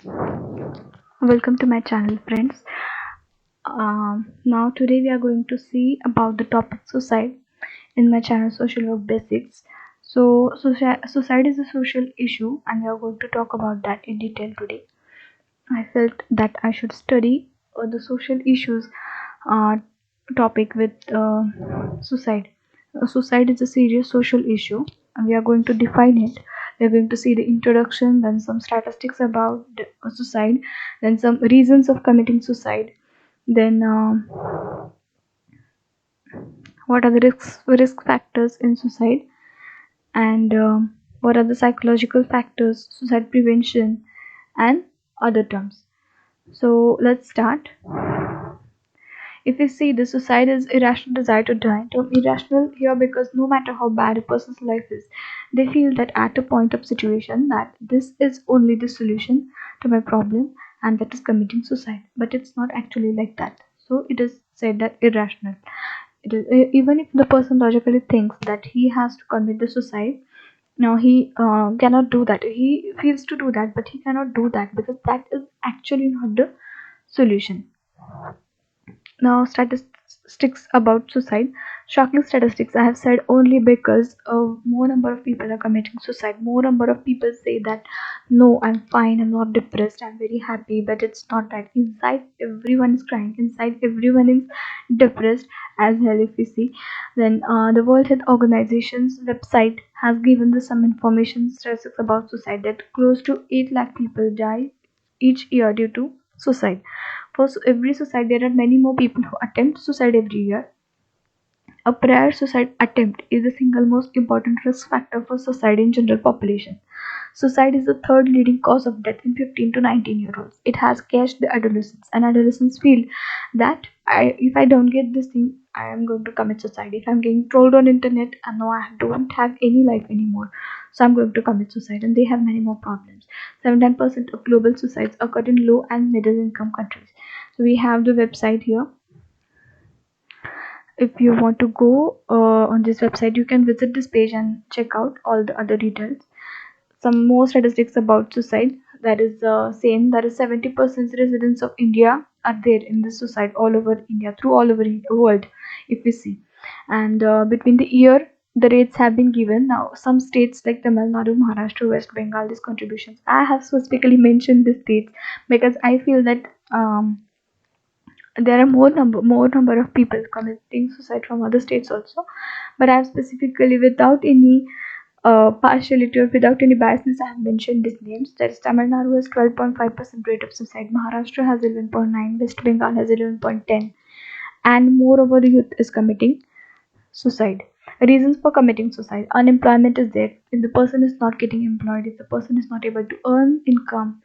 Welcome to my channel, friends. Now today we are going to see about the topic suicide in my channel Social Work Basics. Suicide is a social issue, and we are going to talk about that in detail today. I felt that I should study the social issues uh, topic with suicide. Suicide is a serious social issue, and we are going to define it. We are going to see the introduction, then some statistics about suicide, then some reasons of committing suicide, then what are the risk factors in suicide, and what are the psychological factors, suicide prevention, and other terms. So let's start. If we see the suicide is irrational desire to die, term irrational here because no matter how bad a person's life is, they feel that at a point of situation that this is only the solution to my problem, and that is committing suicide. But it's not actually like that. So it is said that irrational. It is even if the person logically thinks that he has to commit the suicide. Now he cannot do that. He feels to do that, but he cannot do that because that is actually not the solution. Now, statistics about suicide. Shocking statistics, I have said only because more number of people are committing suicide. More number of people say that no, I'm fine, I'm not depressed, I'm very happy, but it's not that. Inside, everyone is crying. Inside, everyone is depressed as hell. If we see, then the World Health Organization's website has given the some information statistics about suicide that close to 8 lakh people die each year due to suicide. For every suicide, there are many more people who attempt suicide every year. A prior suicide attempt is the single most important risk factor for suicide in general population. Suicide is the third leading cause of death in 15 to 19-year-olds. It has catched the adolescents, and adolescents feel that if I don't get this thing, I am going to commit suicide. If I'm getting trolled on internet, and now I don't have any life anymore, so I'm going to commit suicide, and they have many more problems. 79% of global suicides occur in low and middle income countries. So we have the website here. If you want to go on this website, you can visit this page and check out all the other details. Some more statistics about suicide, that is same, that is 70% residents of India are there in this suicide all over India, through all over the world, if we see. And between the year, the rates have been given. Now some states like Tamil Nadu, Maharashtra, West Bengal, these contributions I have specifically mentioned these states because I feel that there are more number of people committing suicide from other states also, but I have specifically, without any partiality or without any biasness, I have mentioned these names. That is, Tamil Nadu has 12.5% rate of suicide, Maharashtra has 11.9, West Bengal has 11.10, and moreover, the youth is committing suicide. Reasons for committing suicide: unemployment is there. If the person is not getting employed, if the person is not able to earn income,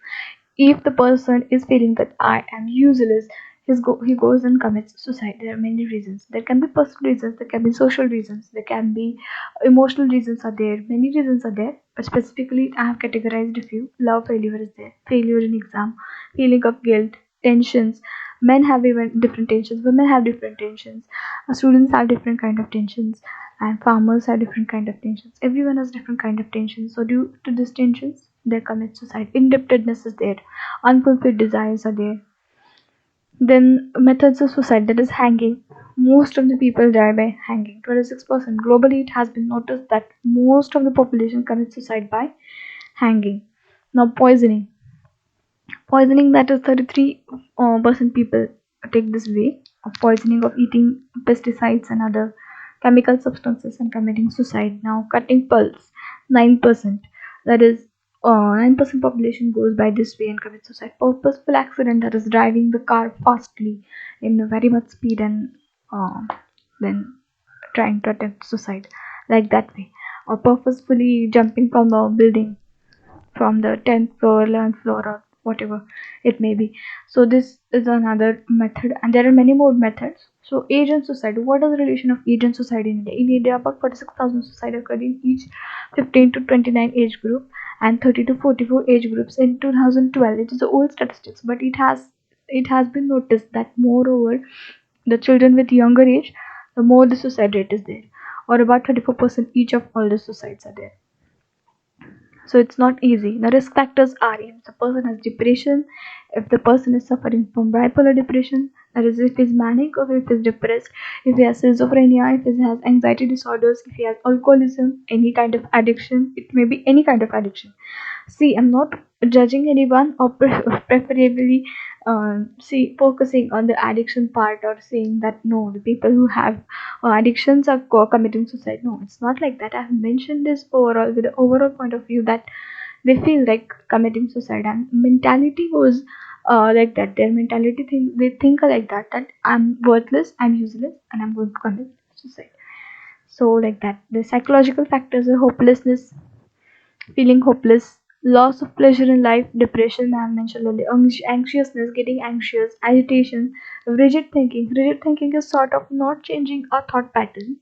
if the person is feeling that I am useless, he goes and commits suicide. There are many reasons. There can be personal reasons, there can be social reasons, there can be emotional reasons are there. Many reasons are there, but specifically I have categorized a few. Love failure is there, failure in exam, feeling of guilt, tensions. Men have even different tensions, women have different tensions, students have different kind of tensions, and farmers have different kind of tensions. Everyone has different kind of tensions. So due to these tensions, they commit suicide. Indebtedness is there, unfulfilled desires are there. Then methods of suicide, that is hanging. Most of the people die by hanging. 26%. Globally, it has been noticed that most of the population commits suicide by hanging. Now poisoning. Poisoning, that is 33% people take this way of poisoning, of eating pesticides and other chemical substances and committing suicide. Now cutting pulse, 9%. That is 9% population goes by this way and commits suicide. Purposeful accident, that is driving the car fastly in very much speed and then trying to attempt suicide like that way, or purposefully jumping from a building from the 10th floor, 11th floor, or whatever it may be. So this is another method, and there are many more methods. So age and suicide, what is the relation of age and suicide in India? In India, about 46,000 suicide occurred in each 15 to 29 age group and 30 to 44 age groups in 2012. It is the old statistics, but it has been noticed that moreover the children with younger age, the more the suicide rate is there, or about 34% each of all the suicides are there. So it's not easy. The risk factors are if the person has depression, if the person is suffering from bipolar depression, that is if he's manic or if he's depressed, if he has schizophrenia, if he has anxiety disorders, if he has alcoholism, any kind of addiction, it may be any kind of addiction. See, I'm not judging anyone or preferably see focusing on the addiction part or saying that no, the people who have addictions are committing suicide. No, it's not like that. I've mentioned this overall with the overall point of view that they feel like committing suicide and mentality was like that. Their mentality think they think like that I'm worthless, I'm useless, and I'm going to commit suicide. So like that, the psychological factors are hopelessness, feeling hopeless, loss of pleasure in life, depression, I have mentioned earlier, anxiousness, getting anxious, agitation, rigid thinking. Rigid thinking is sort of not changing our thought pattern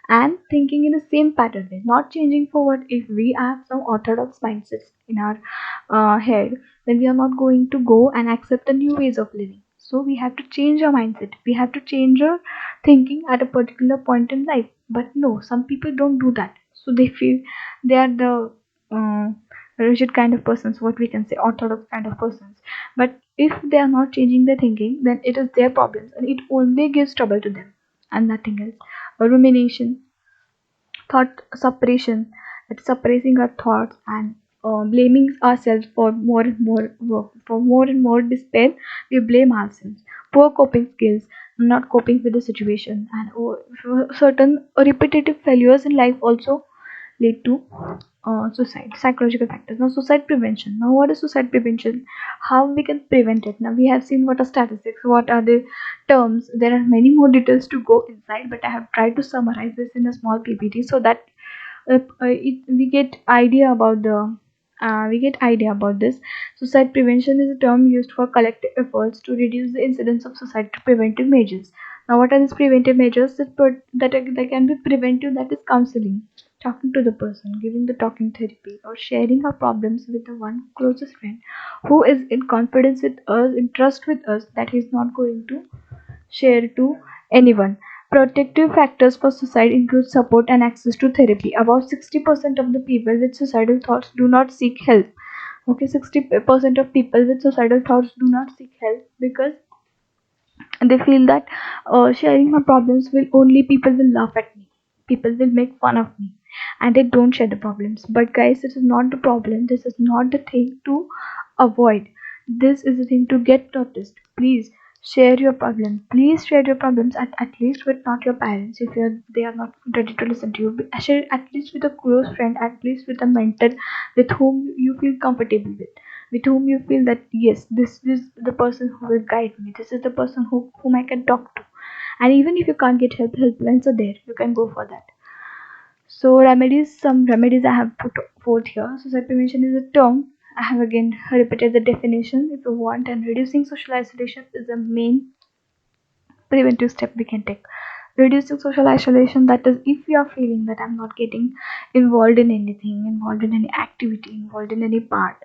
and thinking in the same pattern way, not changing forward. If we have some orthodox mindsets in our head, then we are not going to go and accept the new ways of living. So we have to change our mindset. We have to change our thinking at a particular point in life. But no, some people don't do that. So they feel they are the uh, rigid kind of persons, what we can say orthodox kind of persons. But if they are not changing their thinking, then it is their problems and it only gives trouble to them and nothing else. Rumination, thought suppression, it's suppressing our thoughts and blaming ourselves for more and more work, for more and more despair. We blame ourselves. Poor coping skills, not coping with the situation, and certain repetitive failures in life also lead to suicide. Psychological factors. Now suicide prevention. Now what is suicide prevention? How we can prevent it? Now we have seen what are statistics, what are the terms. There are many more details to go inside, but I have tried to summarize this in a small ppt so that we get idea about the this. Suicide prevention is a term used for collective efforts to reduce the incidence of suicide to preventive measures. Now, what are these preventive measures that can be preventive? That is counseling, talking to the person, giving the talking therapy, or sharing our problems with the one closest friend who is in confidence with us, in trust with us, that he is not going to share to anyone. Protective factors for suicide include support and access to therapy. About 60% of the people with suicidal thoughts do not seek help. Okay, 60% of people with suicidal thoughts do not seek help because they feel that sharing my problems will only people will laugh at me, people will make fun of me, and they don't share the problems. But guys, this is not the problem, this is not the thing to avoid, this is the thing to get noticed. Please share your problems, please share your problems at least with not your parents if they are not ready to listen to you. Share at least with a close friend, at least with a mentor with whom you feel comfortable with whom you feel that yes, this is the person who will guide me, this is the person whom I can talk to. And even if you can't get help, helplines are there, you can go for that. So remedies, some remedies I have put forth here. Suicide prevention is a term. I have again repeated the definition if you want, and reducing social isolation is the main preventive step we can take. Reducing social isolation, that is if you are feeling that I'm not getting involved in anything, involved in any activity, involved in any part,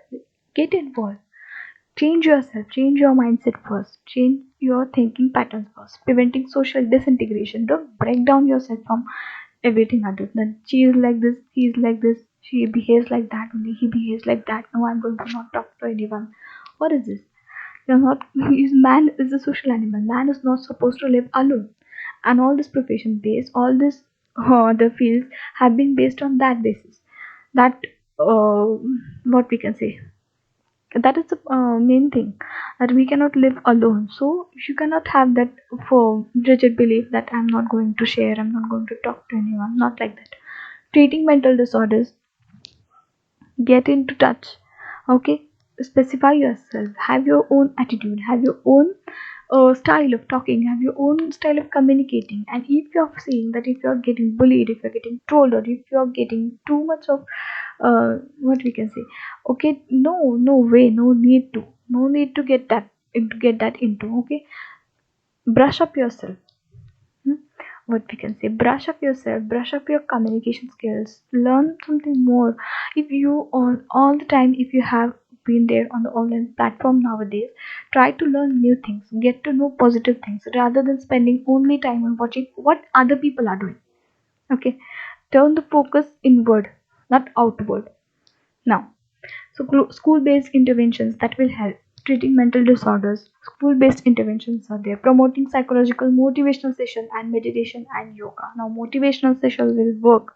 get involved. Change yourself, change your mindset first, change your thinking patterns first. Preventing social disintegration. Don't break down yourself from everything others. Then she is like this, he is like this, she behaves like that, only he behaves like that. No, I'm going to not talk to anyone. What is this? You're not. Man is a social animal. Man is not supposed to live alone. And all this profession base, all this the fields have been based on that basis. That what we can say, that is the main thing, that we cannot live alone. So you cannot have that for rigid belief that I'm not going to share, I'm not going to talk to anyone, not like that. Treating mental disorders, get into touch. Okay, specify yourself, have your own attitude, have your own style of talking, have your own style of communicating. And if you're seeing that if you're getting bullied, if you're getting trolled, or if you're getting too much of what we can say, okay, no way, no need to get that into. Okay, brush up yourself. Hmm? What we can say, brush up yourself, brush up your communication skills, learn something more. If you on all the time, if you have been there on the online platform nowadays, try to learn new things, get to know positive things rather than spending only time on watching what other people are doing. Okay, turn the focus inward, not outward. Now, So school-based interventions that will help treating mental disorders. School-based interventions are there, promoting psychological motivational session and meditation and yoga. Now motivational sessions will work.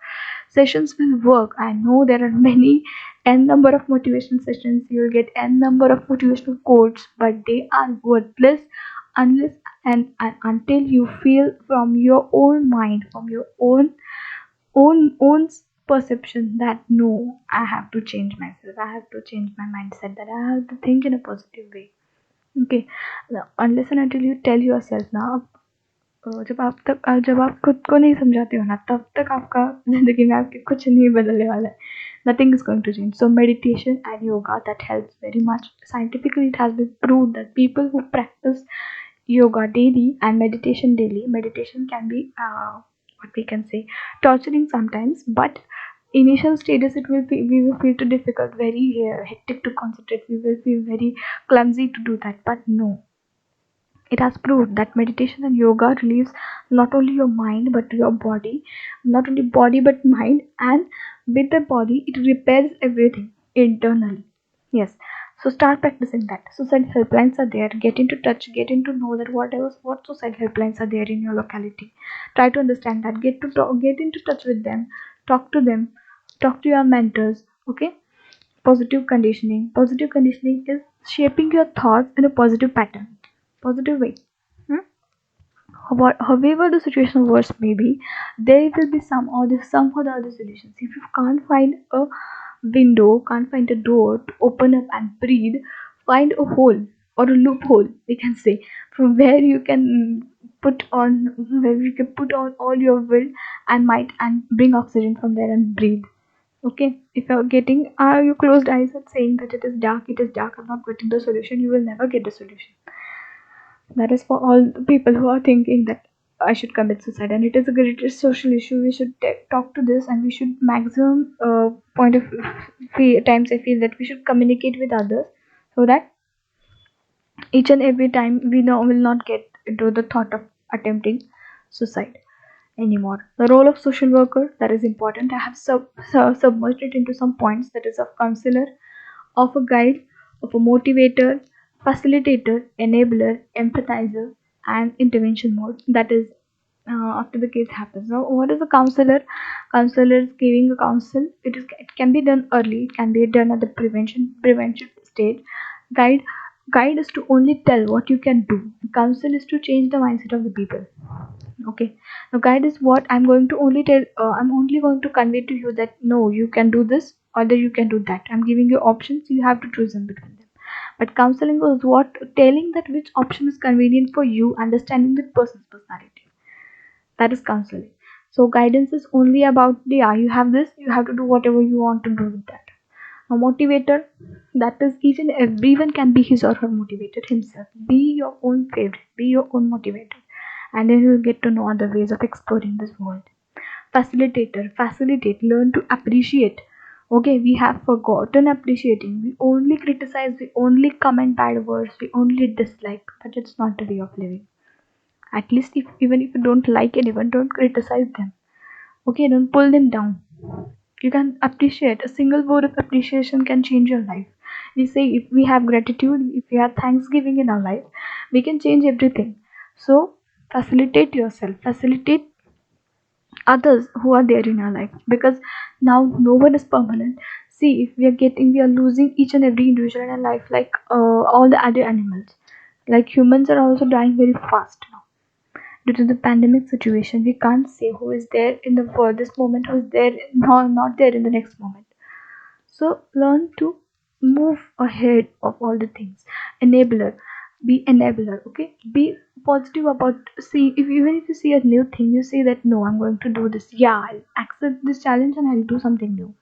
Sessions will work. I know there are many n number of motivation sessions. You'll get n number of motivational quotes, but they are worthless unless and until you feel from your own mind, from your own perception that no, I have to change myself, I have to change my mindset, that I have to think in a positive way. Okay. Now, unless and until you tell yourself ना, जब आप खुद को नहीं समझाते हो ना, तब तक आपका जिंदगी में आपके कुछ नहीं बदलने वाला है. Nothing is going to change. So meditation and yoga, that helps very much. Scientifically it has been proved that people who practice yoga daily and meditation can be what we can say, torturing sometimes, but initial stages it will be, we will feel too difficult, very hectic to concentrate, we will feel very clumsy to do that. But no, it has proved that meditation and yoga relieves not only your mind but your body, not only body but mind, and with the body it repairs everything internally. Yes. So start practicing that. Suicide helplines are there. Get into touch. Get into know that what suicide helplines are there in your locality. Try to understand that. Get to talk, get into touch with them. Talk to them. Talk to your mentors. Okay. Positive conditioning. Positive conditioning is shaping your thoughts in a positive pattern, positive way. Hmm? However the situation worse may be, there will be some or the other solutions. If you can't find a window, can't find a door to open up and breathe, find a hole or a loophole, we can say, from where you can put on all your will and might and bring oxygen from there and breathe. Okay, if you're getting you closed eyes and saying that it is dark, I'm not getting the solution, you will never get the solution. That is for all the people who are thinking that I should commit suicide, and it is a great social issue. We should talk to this, and we should maximum point of times I feel that we should communicate with others so that each and every time we know will not get into the thought of attempting suicide anymore. The role of social worker, that is important. I have submerged it into some points, that is of counselor, of a guide, of a motivator, facilitator, enabler, empathizer, and intervention mode. That is after the case happens. Now, what is a counselor? Counselor is giving a counsel. It can be done early. It can be done at the prevention stage. Guide guide is to only tell what you can do. Counsel is to change the mindset of the people. Okay. Now guide is what I'm going to only tell. I'm only going to convey to you that no, you can do this or that you can do that. I'm giving you options. You have to choose in between them. But counseling was what telling that which option is convenient for you, understanding the person's personality. That is counseling. So guidance is only about, yeah, you have this, you have to do whatever you want to do with that. A motivator, that is each and everyone can be his or her motivator himself. Be your own favorite, be your own motivator, and then you'll get to know other ways of exploring this world. Facilitator, facilitate, learn to appreciate. Okay, we have forgotten appreciating. We only criticize, we only comment bad words, we only dislike, but it's not the way of living. At least if even if you don't like anyone, don't criticize them. Okay, don't pull them down. You can appreciate. A single word of appreciation can change your life. We say if we have gratitude, if we have thanksgiving in our life, we can change everything. So facilitate yourself, facilitate others who are there in your life, because now no one is permanent. See, if we are losing each and every individual in our life, like all the other animals, like humans are also dying very fast now due to the pandemic situation. We can't say who is there in the for this moment, who is there not there in the next moment. So learn to move ahead of all the things. Enabler, be enabler. Okay, be positive about. See, if even if you see a new thing, you say that no, I'm going to do this. Yeah, I'll accept this challenge and I'll do something new.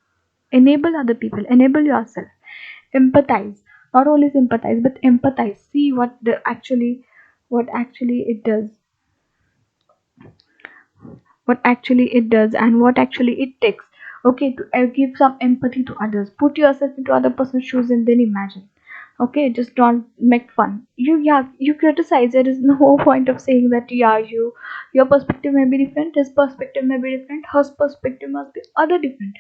Enable other people. Enable yourself. Empathize. Not only sympathize, but empathize. See what actually it does, and what actually it takes. Okay, to give some empathy to others, put yourself into other person's shoes and then imagine. Okay, just don't make fun. You criticize, there is no point of saying that, yeah, your perspective may be different, his perspective may be different, her perspective must be other different,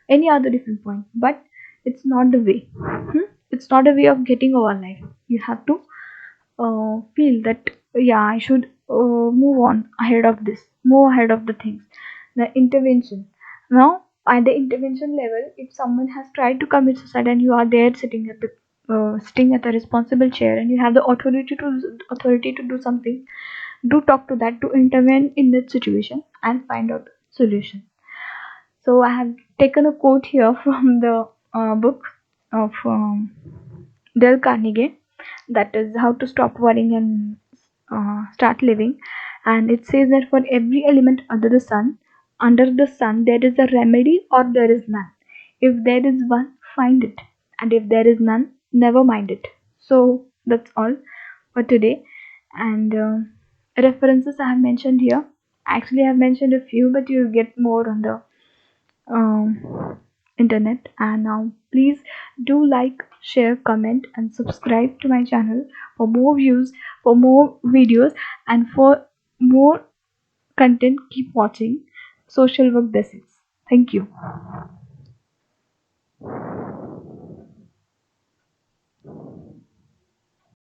any other different point. But It's not the way. It's not a way of getting over life. You have to feel that, yeah, I should move on ahead of this, move ahead of the things. The intervention. Now, at the intervention level, if someone has tried to commit suicide and you are there sitting at the responsible chair and you have the authority to do something, do talk to that, to intervene in that situation and find out solution. So I have taken a quote here from the book of Dale Carnegie, that is How to Stop Worrying and Start Living. And it says that for every element under the sun, there is a remedy or there is none. If there is one, find it, and if there is none, never mind it. So that's all for today. And references I have mentioned here. Actually, I have mentioned a few, but you'll get more on the internet. And now please do like, share, comment and subscribe to my channel for more views, for more videos, and for more content. Keep watching Social Work Basics. Thank you.